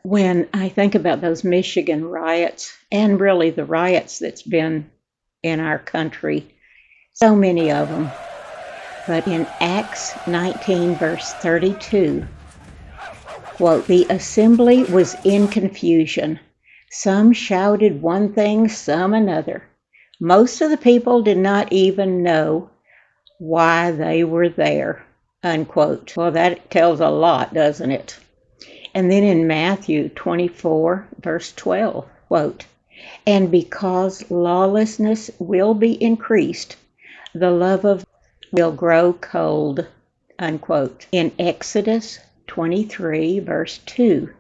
When I think about those Michigan riots, and really the riots that's been in our country, so many of them, but in Acts 19, verse 32, quote, "The assembly was in confusion. Some shouted one thing, some another. Most of the people did not even know why they were there," unquote. Well, that tells a lot, doesn't it? And then in Matthew 24, verse 12, quote, "And because lawlessness will be increased, the love of will grow cold," unquote. In Exodus 23, verse 2,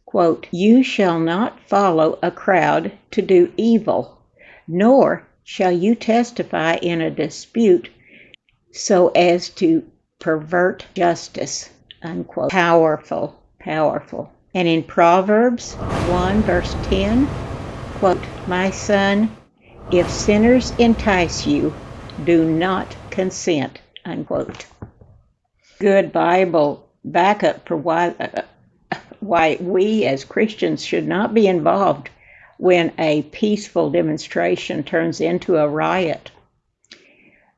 quote, "You shall not follow a crowd to do evil, nor shall you testify in a dispute so as to pervert justice," unquote. Powerful. And in Proverbs 1, verse 10, quote, "My son, if sinners entice you, do not consent," unquote. Good Bible backup for why we as Christians should not be involved when a peaceful demonstration turns into a riot.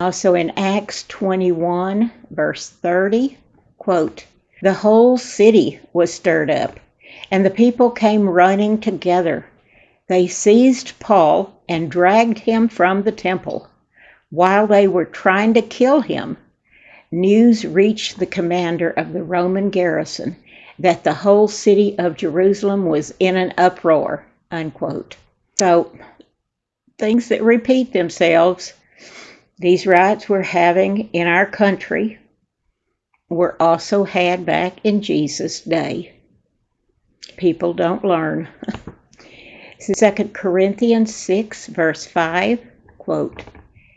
Also in Acts 21, verse 30, quote, "The whole city was stirred up, and the people came running together. They seized Paul and dragged him from the temple. While they were trying to kill him, news reached the commander of the Roman garrison that the whole city of Jerusalem was in an uproar," unquote. So, things that repeat themselves. These riots we're having in our country were also had back in Jesus' day. People don't learn. 2 Corinthians 6, verse 5, quote,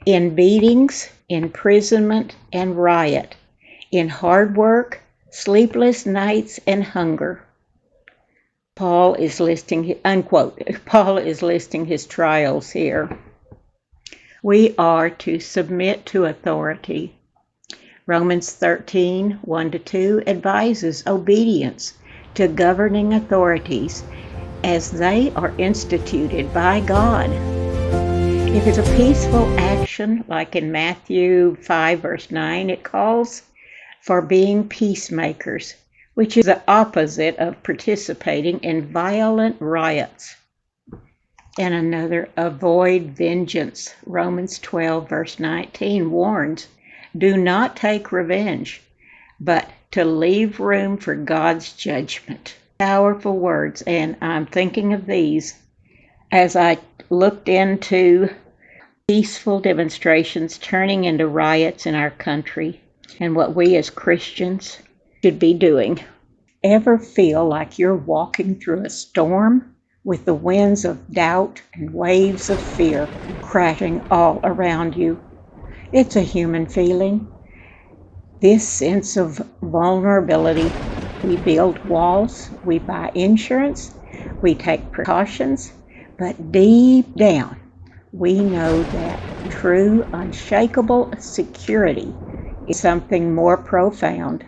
"In beatings, imprisonment, and riot, in hard work, sleepless nights, and hunger." Paul is listing, unquote, Paul is listing his trials here. We are to submit to authority. Romans 13, 1-2 advises obedience to governing authorities as they are instituted by God. If it's a peaceful action, like in Matthew 5, verse 9, it calls for being peacemakers, which is the opposite of participating in violent riots. And another, avoid vengeance. Romans 12, verse 19 warns, "Do not take revenge, but to leave room for God's judgment." Powerful words, and I'm thinking of these as I looked into peaceful demonstrations turning into riots in our country and what we as Christians should be doing. Ever feel like you're walking through a storm with the winds of doubt and waves of fear crashing all around you? It's a human feeling. This sense of vulnerability. We build walls, we buy insurance, we take precautions, but deep down, we know that true, unshakable security is something more profound.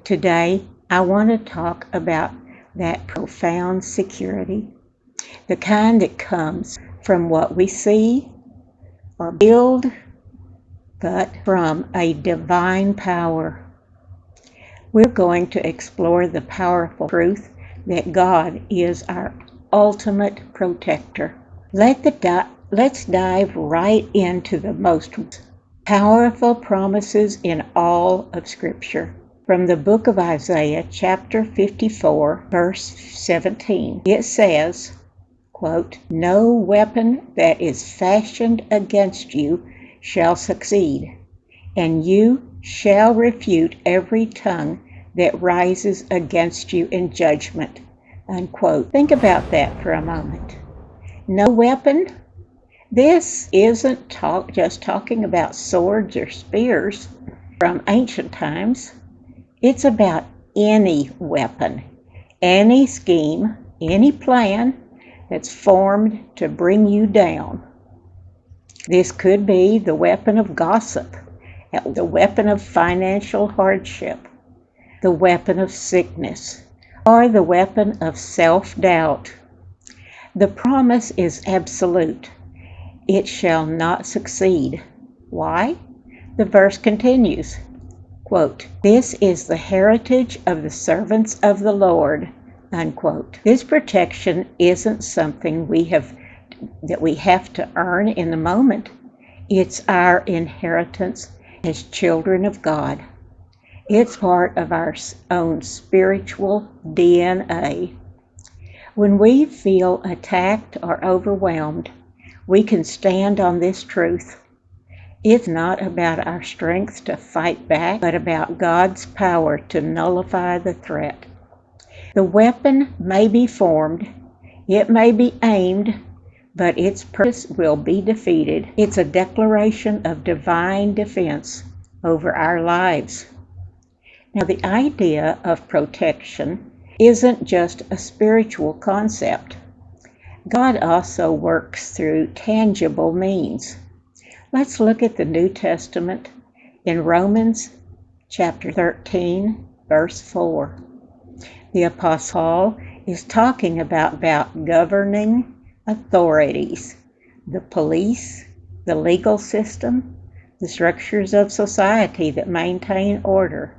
Today, I want to talk about that profound security, the kind that comes from what we see or build, but from a divine power. We're going to explore the powerful truth that God is our ultimate protector. Let's dive right into the most powerful promises in all of Scripture. From the book of Isaiah, chapter 54, verse 17, it says, quote, "No weapon that is fashioned against you shall succeed, and you shall refute every tongue that rises against you in judgment," unquote. Think about that for a moment. No weapon? This isn't just talking about swords or spears from ancient times. It's about any weapon, any scheme, any plan that's formed to bring you down. This could be the weapon of gossip, the weapon of financial hardship, the weapon of sickness, or the weapon of self-doubt. The promise is absolute. It shall not succeed. Why? The verse continues, quote, "This is the heritage of the servants of the Lord," unquote. This protection isn't something that we have to earn in the moment. It's our inheritance as children of God. It's part of our own spiritual DNA. When we feel attacked or overwhelmed, we can stand on this truth. It's not about our strength to fight back, but about God's power to nullify the threat. The weapon may be formed, it may be aimed, but its purpose will be defeated. It's a declaration of divine defense over our lives. Now, the idea of protection isn't just a spiritual concept. God also works through tangible means. Let's look at the New Testament in Romans chapter 13, verse 4. The Apostle Paul is talking about governing authorities, the police, the legal system, the structures of society that maintain order.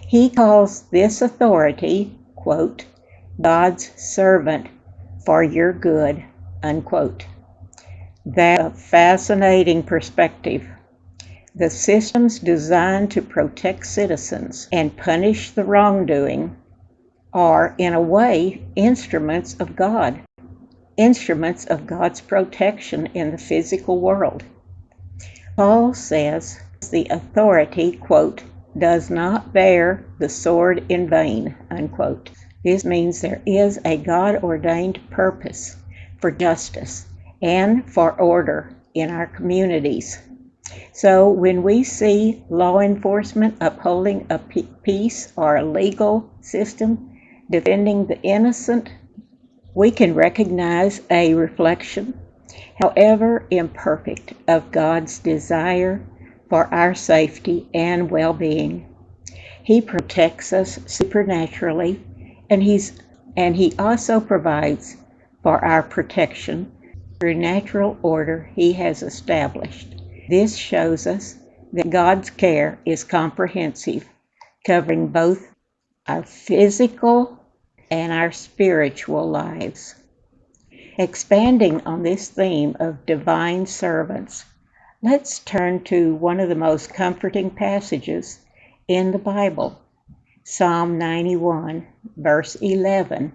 He calls this authority, quote, God's servant for your good, unquote. That's a fascinating perspective. The systems designed to protect citizens and punish the wrongdoing are, in a way, instruments of God, instruments of God's protection in the physical world. Paul says the authority, quote, does not bear the sword in vain, unquote. This means there is a God-ordained purpose for justice and for order in our communities. So when we see law enforcement upholding a peace or a legal system defending the innocent, we can recognize a reflection, however imperfect, of God's desire for our safety and well-being. He protects us supernaturally, and he also provides for our protection through natural order he has established. This shows us that God's care is comprehensive, covering both our physical and our spiritual lives. Expanding on this theme of divine servants, let's turn to one of the most comforting passages in the Bible. Psalm 91, verse 11,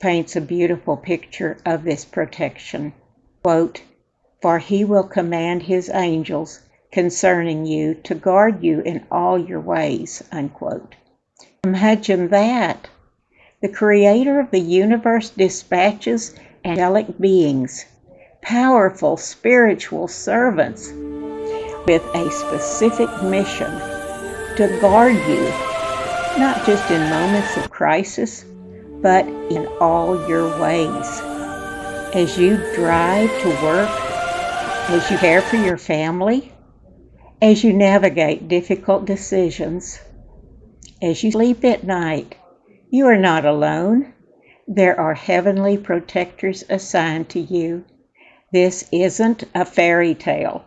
paints a beautiful picture of this protection. Quote, "For he will command his angels concerning you to guard you in all your ways," unquote. Imagine that. The creator of the universe dispatches angelic beings, powerful spiritual servants, with a specific mission to guard you, not just in moments of crisis, but in all your ways. As you drive to work, as you care for your family, as you navigate difficult decisions, as you sleep at night, you are not alone. There are heavenly protectors assigned to you. This isn't a fairy tale.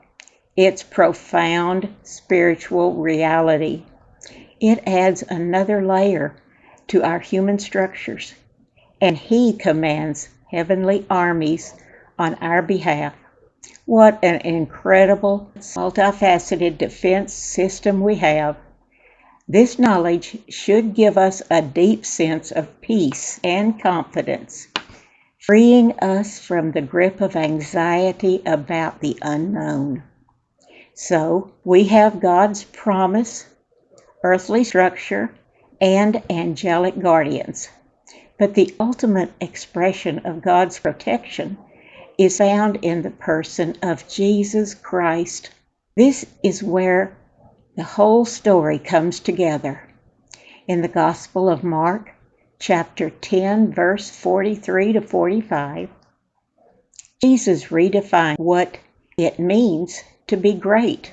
It's profound spiritual reality. It adds another layer to our human structures, and he commands heavenly armies on our behalf. What an incredible, multifaceted defense system we have. This knowledge should give us a deep sense of peace and confidence, freeing us from the grip of anxiety about the unknown. So we have God's promise, earthly structure, and angelic guardians. But the ultimate expression of God's protection is found in the person of Jesus Christ. This is where the whole story comes together. In the Gospel of Mark, chapter 10, verse 43 to 45, Jesus redefined what it means to be great.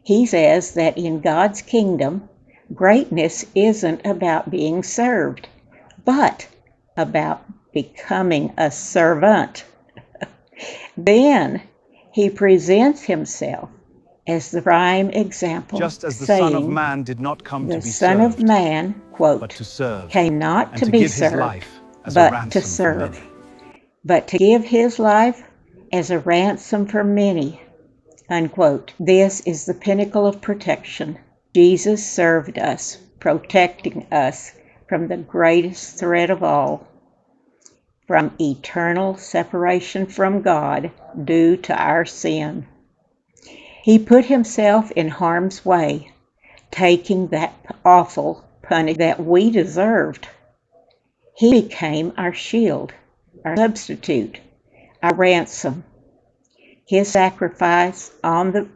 He says that in God's kingdom, greatness isn't about being served, but about becoming a servant. Then he presents himself as the prime example, Just as the Son of saying, Man did not come to the be Son of served, Man, but quote, to serve, came not and to to be give his served, life as a but to ransom for serve, many. but to give his life as a ransom for many, unquote. This is the pinnacle of protection. Jesus served us, protecting us from the greatest threat of all, from eternal separation from God due to our sin. He put himself in harm's way, taking that awful punishment that we deserved. He became our shield, our substitute, our ransom. His sacrifice on the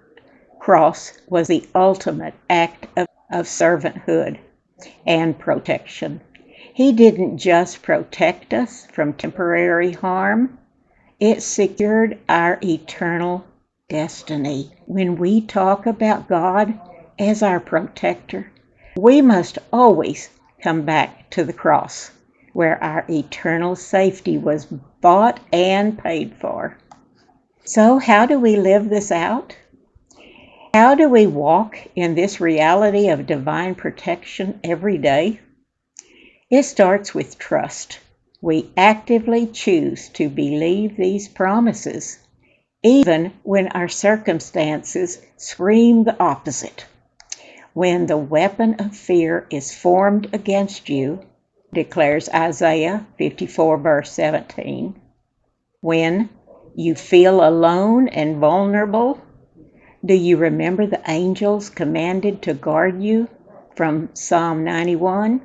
cross was the ultimate act of servanthood and protection. He didn't just protect us from temporary harm, it secured our eternal destiny. When we talk about God as our protector, we must always come back to the cross, where our eternal safety was bought and paid for. So, how do we live this out? How do we walk in this reality of divine protection every day? It starts with trust. We actively choose to believe these promises, even when our circumstances scream the opposite. When the weapon of fear is formed against you, declares Isaiah 54, verse 17, when you feel alone and vulnerable, do you remember the angels commanded to guard you from Psalm 91?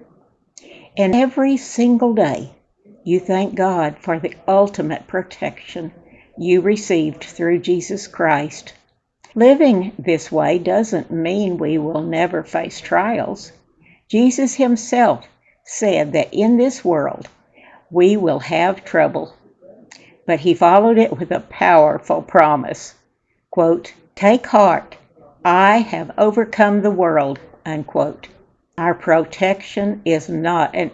And every single day, you thank God for the ultimate protection you received through Jesus Christ. Living this way doesn't mean we will never face trials. Jesus himself said that in this world we will have trouble, but he followed it with a powerful promise. Quote, "Take heart, I have overcome the world," unquote. Our protection is not an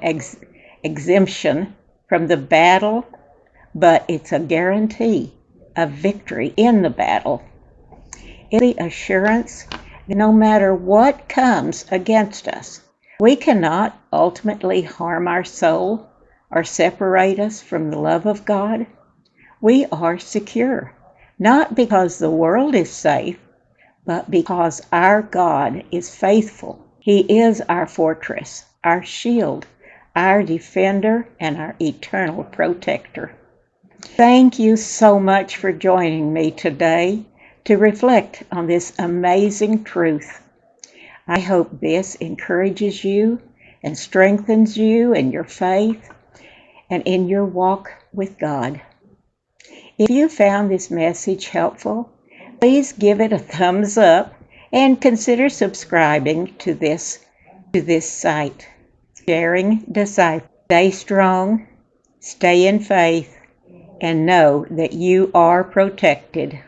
exemption from the battle, but it's a guarantee of victory in the battle. It's the assurance that no matter what comes against us, we cannot ultimately harm our soul or separate us from the love of God. We are secure, not because the world is safe, but because our God is faithful. He is our fortress, our shield, our defender, and our eternal protector. Thank you so much for joining me today to reflect on this amazing truth. I hope this encourages you and strengthens you in your faith and in your walk with God. If you found this message helpful, please give it a thumbs up and consider subscribing to this site. Sharing Disciple. Stay strong, stay in faith, and know that you are protected.